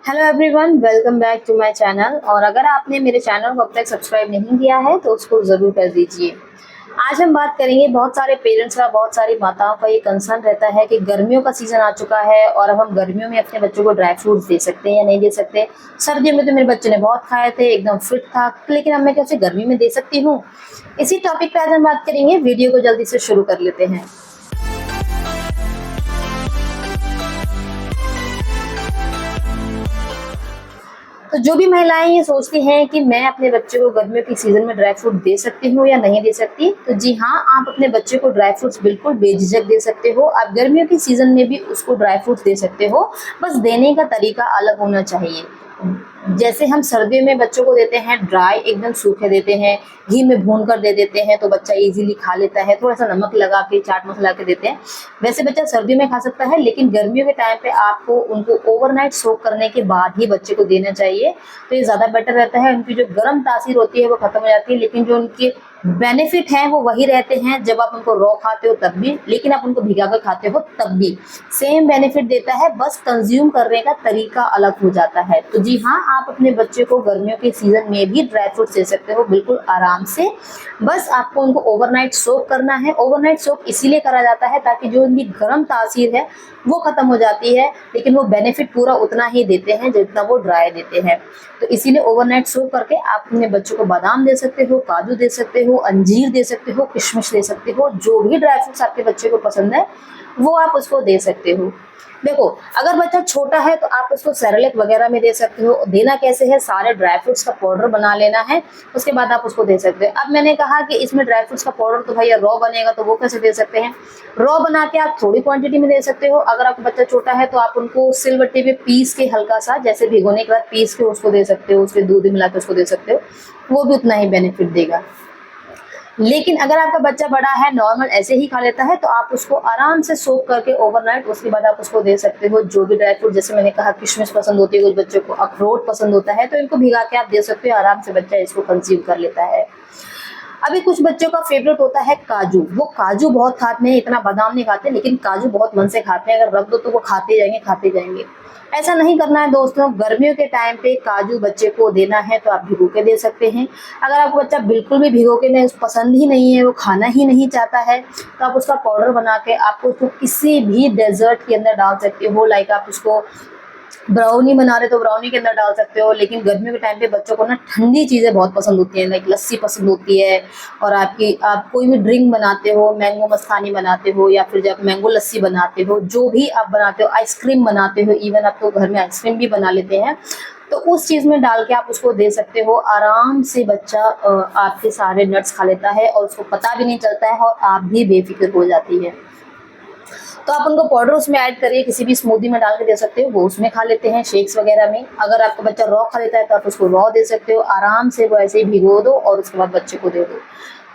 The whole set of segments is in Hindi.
Hello everyone, welcome back to my channel. और अगर आपने मेरे चैनल को अब तक सब्सक्राइब नहीं किया है तो उसको ज़रूर कर दीजिए। आज हम बात करेंगे, बहुत सारे पेरेंट्स का, बहुत सारी माताओं का ये कंसर्न रहता है कि गर्मियों का सीज़न आ चुका है और अब हम गर्मियों में अपने बच्चों को ड्राई फ्रूट्स दे सकते हैं या नहीं दे सकते। सर्दियों में तो मेरे बच्चे ने बहुत खाए थे, एकदम फिट था, लेकिन अब मैं क्या उसे गर्मी में दे सकती हूँ? इसी टॉपिक पर आज हम बात करेंगे। वीडियो को जल्दी से शुरू कर लेते हैं। तो जो भी महिलाएं ये सोचती हैं कि मैं अपने बच्चे को गर्मियों की सीजन में ड्राई फ्रूट दे सकती हूँ या नहीं दे सकती, तो जी हाँ, आप अपने बच्चे को ड्राई फ्रूट्स बिल्कुल बेझिझक दे सकते हो। आप गर्मियों की सीजन में भी उसको ड्राई फ्रूट्स दे सकते हो, बस देने का तरीका अलग होना चाहिए। जैसे हम सर्दियों में बच्चों को देते हैं ड्राई, एकदम सूखे देते हैं, घी में भून कर दे देते हैं तो बच्चा इजीली खा लेता है, थोड़ा सा नमक लगा के, चाट मसाला के देते हैं, वैसे बच्चा सर्दियों में खा सकता है। लेकिन गर्मियों के टाइम पे आपको उनको ओवरनाइट सोक करने के बाद ही बच्चे को देना चाहिए, तो ये ज़्यादा बेटर रहता है। उनकी जो गर्म तासीर होती है वो खत्म हो जाती है, लेकिन जो उनके बेनिफिट हैं वो वही रहते हैं जब आप उनको रॉ खाते हो तब भी, लेकिन आप उनको भिगा कर खाते हो तब भी सेम बेनिफिट देता है, बस कंज्यूम करने का तरीका अलग हो जाता है। तो जी हाँ, आप अपने बच्चे को गर्मियों के सीजन में भी ड्राई फ्रूट्स दे सकते हो बिल्कुल आराम से। बस आपको उनको ओवरनाइट सोक करना है। ओवरनाइट सोक इसीलिए करा जाता है ताकि जो उनकी गर्म तासीर है वो खत्म हो जाती है, लेकिन वो बेनिफिट पूरा उतना ही देते हैं जितना वो ड्राई देते हैं। तो इसीलिए ओवरनाइट सोक करके आप अपने बच्चों को बादाम दे सकते हो, काजू दे सकते हो, अंजीर दे सकते हो, किशमिश दे सकते हो, जो भी ड्राई फ्रूट्स आपके बच्चे को पसंद है वो आप उसको दे सकते हो। देखो, अगर बच्चा छोटा है तो आप उसको सेरेलैक वगैरह में दे सकते हो। देना कैसे है, सारे ड्राई फ्रूट्स का पाउडर बना लेना है, उसके बाद आप उसको दे सकते हो। अब मैंने कहा कि इसमें ड्राई फ्रूट्स का पाउडर तो भैया रॉ बनेगा, तो वो कैसे दे सकते हैं? रॉ बना के आप थोड़ी क्वांटिटी में दे सकते हो। अगर आपका बच्चा छोटा है तो आप उनको सिलबट्टे पे पीस के, हल्का सा, जैसे भिगोने के बाद पीस के उसको दे सकते हो, उसमें दूध मिला के उसको दे सकते हो, वो भी उतना ही बेनिफिट देगा। लेकिन अगर आपका बच्चा बड़ा है, नॉर्मल ऐसे ही खा लेता है, तो आप उसको आराम से सोक करके ओवरनाइट, उसके बाद आप उसको दे सकते हो जो भी ड्राई फ्रूट, जैसे मैंने कहा किशमिश पसंद होती है, कुछ बच्चों को अखरोट पसंद होता है, तो इनको भिगा के आप दे सकते हो, आराम से बच्चा इसको कंज्यूम कर लेता है। अभी कुछ बच्चों का फेवरेट होता है काजू। वो काजू बहुत खाते हैं, इतना बादाम नहीं खाते, लेकिन काजू बहुत मन से खाते हैं। अगर रख दो तो वो खाते जाएंगे, खाते जाएंगे। ऐसा नहीं करना है दोस्तों। गर्मियों के टाइम पे काजू बच्चे को देना है तो आप भिगो के दे सकते हैं। अगर आपको बच्चा बिल्कुल भी भिगो के नहीं, पसंद ही नहीं है, वो खाना ही नहीं चाहता है, तो आप उसका पाउडर बना के आपको उसको किसी भी डेजर्ट के अंदर डाल सकते हो। लाइक आप उसको ब्राउनी बना रहे तो ब्राउनी के अंदर डाल सकते हो। लेकिन गर्मियों के टाइम पे बच्चों को ना ठंडी चीज़ें बहुत पसंद होती हैं, लाइक लस्सी पसंद होती है, और आप कोई भी ड्रिंक बनाते हो, मैंगो मस्तानी बनाते हो, या फिर जब मैंगो लस्सी बनाते हो, जो भी आप बनाते हो, आइसक्रीम बनाते हो, इवन आप तो घर में आइसक्रीम भी बना लेते हैं, तो उस चीज़ में डाल के आप उसको दे सकते हो। आराम से बच्चा आपके सारे नट्स खा लेता है और उसको पता भी नहीं चलता है, और आप भी बेफिक्र हो जाती है। तो आप उनको पाउडर उसमें ऐड करिए, किसी भी स्मूदी में डाल के दे सकते हो, वो उसमें खा लेते हैं, शेक्स वगैरह में। अगर आपका बच्चा रॉ खा लेता है तो आप उसको रॉ दे सकते हो, आराम से वो ऐसे ही भिगो दो और उसके बाद बच्चे को दे दो।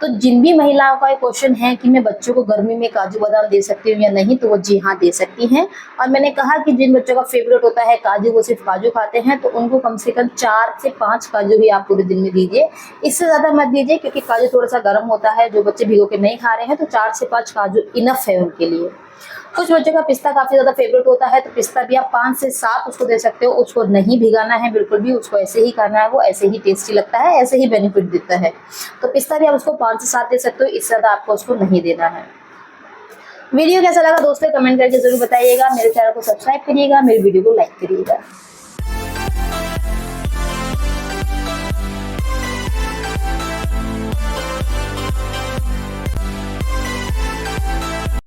तो जिन भी महिलाओं का ये क्वेश्चन है कि मैं बच्चों को गर्मी में काजू बादाम दे सकती हूँ या नहीं, तो वो जी हाँ दे सकती हैं। और मैंने कहा कि जिन बच्चों का फेवरेट होता है काजू, वो सिर्फ काजू खाते हैं, तो उनको कम से कम 4 से 5 काजू भी आप पूरे दिन में दीजिए। इससे ज़्यादा मत दीजिए, क्योंकि काजू थोड़ा सा गर्म होता है। जो बच्चे भिगो के नहीं खा रहे हैं, तो 4 से 5 काजू इनफ है उनके लिए। कुछ बच्चों का पिस्ता काफी ज्यादा फेवरेट होता है, तो पिस्ता भी आप 5 से 7 उसको दे सकते हो। उसको नहीं भिगाना है बिल्कुल भी, उसको ऐसे ही करना है, वो ऐसे ही टेस्टी लगता है, ऐसे ही बेनिफिट देता है। तो पिस्ता भी आप उसको 5 से 7 दे सकते हो, इससे ज्यादा आपको उसको नहीं देना है। वीडियो कैसा लगा दोस्तों, कमेंट करके जरूर बताइएगा। मेरे चैनल को सब्सक्राइब करिएगा, मेरे वीडियो को लाइक करिएगा।